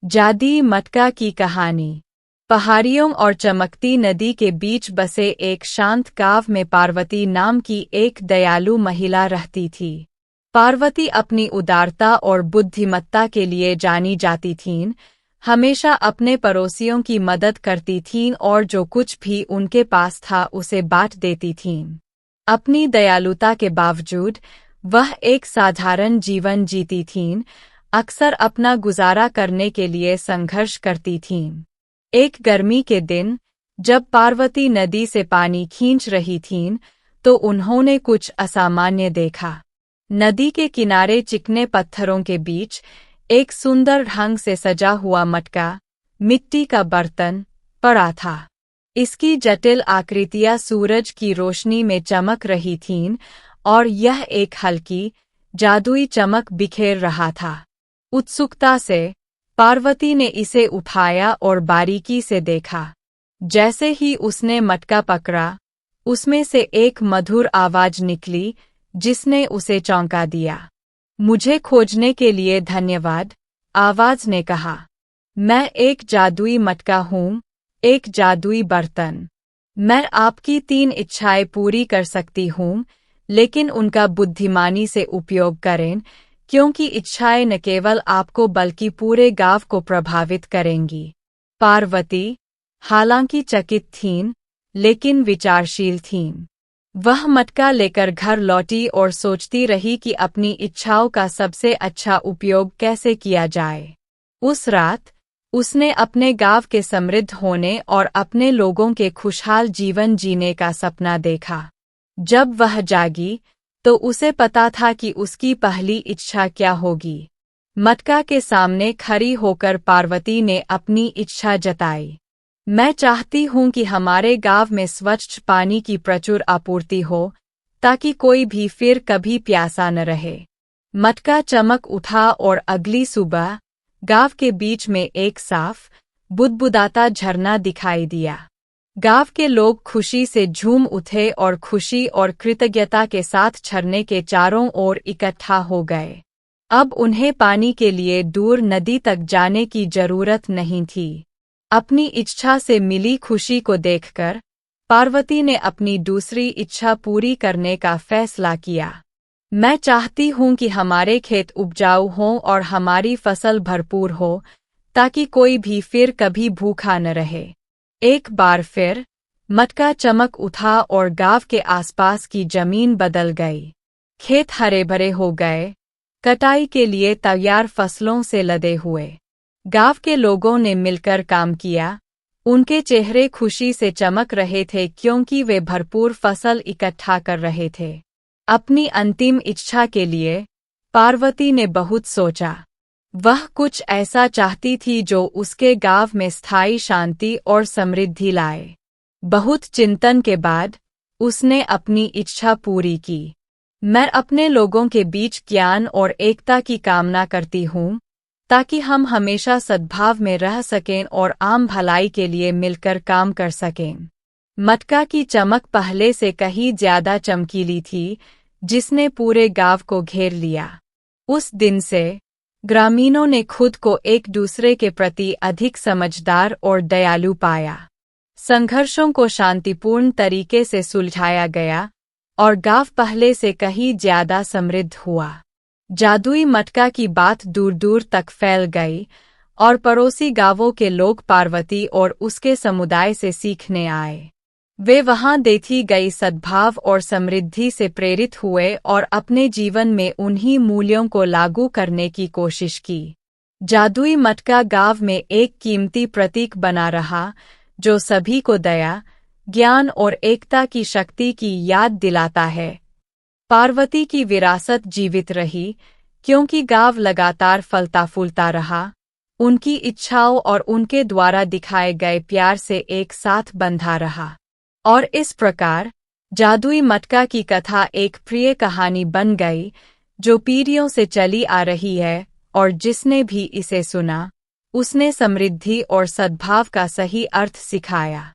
जादी मटका की कहानी। पहाड़ियों और चमकती नदी के बीच बसे एक शांत गांव में पार्वती नाम की एक दयालु महिला रहती थी। पार्वती अपनी उदारता और बुद्धिमत्ता के लिए जानी जाती थीं, हमेशा अपने पड़ोसियों की मदद करती थीं और जो कुछ भी उनके पास था उसे बांट देती थीं। अपनी दयालुता के बावजूद वह एक साधारण जीवन जीती थीं, अक्सर अपना गुजारा करने के लिए संघर्ष करती थीं। एक गर्मी के दिन, जब पार्वती नदी से पानी खींच रही थीं, तो उन्होंने कुछ असामान्य देखा। नदी के किनारे चिकने पत्थरों के बीच एक सुंदर ढंग से सजा हुआ मटका, मिट्टी का बर्तन, पड़ा था। इसकी जटिल आकृतियां सूरज की रोशनी में चमक रही थीं और यह एक हल्की, जादुई चमक बिखेर रहा था। उत्सुकता से पार्वती ने इसे उठाया और बारीकी से देखा। जैसे ही उसने मटका पकड़ा, उसमें से एक मधुर आवाज निकली जिसने उसे चौंका दिया। मुझे खोजने के लिए धन्यवाद, आवाज ने कहा। मैं एक जादुई मटका हूँ, एक जादुई बर्तन। मैं आपकी 3 इच्छाएं पूरी कर सकती हूँ, लेकिन उनका बुद्धिमानी से उपयोग करें, क्योंकि इच्छाएं न केवल आपको बल्कि पूरे गांव को प्रभावित करेंगी। पार्वती, हालांकि चकित थीं, लेकिन विचारशील थीं। वह मटका लेकर घर लौटी और सोचती रही कि अपनी इच्छाओं का सबसे अच्छा उपयोग कैसे किया जाए। उस रात, उसने अपने गांव के समृद्ध होने और अपने लोगों के खुशहाल जीवन जीने का सपना देखा। जब वह जागी, तो उसे पता था कि उसकी पहली इच्छा क्या होगी। मटका के सामने खड़ी होकर पार्वती ने अपनी इच्छा जताई। मैं चाहती हूँ कि हमारे गांव में स्वच्छ पानी की प्रचुर आपूर्ति हो, ताकि कोई भी फिर कभी प्यासा न रहे। मटका चमक उठा और अगली सुबह, गांव के बीच में एक साफ, बुदबुदाता झरना दिखाई दिया। गांव के लोग खुशी से झूम उठे और खुशी और कृतज्ञता के साथ झरने के चारों ओर इकट्ठा हो गए। अब उन्हें पानी के लिए दूर नदी तक जाने की जरूरत नहीं थी। अपनी इच्छा से मिली खुशी को देखकर पार्वती ने अपनी दूसरी इच्छा पूरी करने का फैसला किया। मैं चाहती हूँ कि हमारे खेत उपजाऊ हों और हमारी फसल भरपूर हो, ताकि कोई भी फिर कभी भूखा न रहे। एक बार फिर, मटका चमक उठा और गांव के आसपास की जमीन बदल गई। खेत हरे भरे हो गए, कटाई के लिए तैयार फसलों से लदे हुए। गांव के लोगों ने मिलकर काम किया। उनके चेहरे खुशी से चमक रहे थे क्योंकि वे भरपूर फसल इकट्ठा कर रहे थे। अपनी अंतिम इच्छा के लिए पार्वती ने बहुत सोचा। वह कुछ ऐसा चाहती थी जो उसके गांव में स्थायी शांति और समृद्धि लाए। बहुत चिंतन के बाद उसने अपनी इच्छा पूरी की। मैं अपने लोगों के बीच ज्ञान और एकता की कामना करती हूँ, ताकि हम हमेशा सद्भाव में रह सकें और आम भलाई के लिए मिलकर काम कर सकें। मटका की चमक पहले से कहीं ज्यादा चमकीली थी, जिसने पूरे गांव को घेर लिया। उस दिन से ग्रामीणों ने खुद को एक दूसरे के प्रति अधिक समझदार और दयालु पाया। संघर्षों को शांतिपूर्ण तरीके से सुलझाया गया और गांव पहले से कहीं ज्यादा समृद्ध हुआ। जादुई मटका की बात दूर दूर तक फैल गई और पड़ोसी गांवों के लोग पार्वती और उसके समुदाय से सीखने आए। वे वहां देखी गई सद्भाव और समृद्धि से प्रेरित हुए और अपने जीवन में उन्हीं मूल्यों को लागू करने की कोशिश की। जादुई मटका गांव में एक कीमती प्रतीक बना रहा, जो सभी को दया, ज्ञान और एकता की शक्ति की याद दिलाता है। पार्वती की विरासत जीवित रही, क्योंकि गांव लगातार फलता फूलता रहा, उनकी इच्छाओं और उनके द्वारा दिखाए गए प्यार से एक साथ बंधा रहा। और इस प्रकार जादुई मटका की कथा एक प्रिय कहानी बन गई, जो पीढ़ियों से चली आ रही है, और जिसने भी इसे सुना, उसने समृद्धि और सद्भाव का सही अर्थ सिखाया।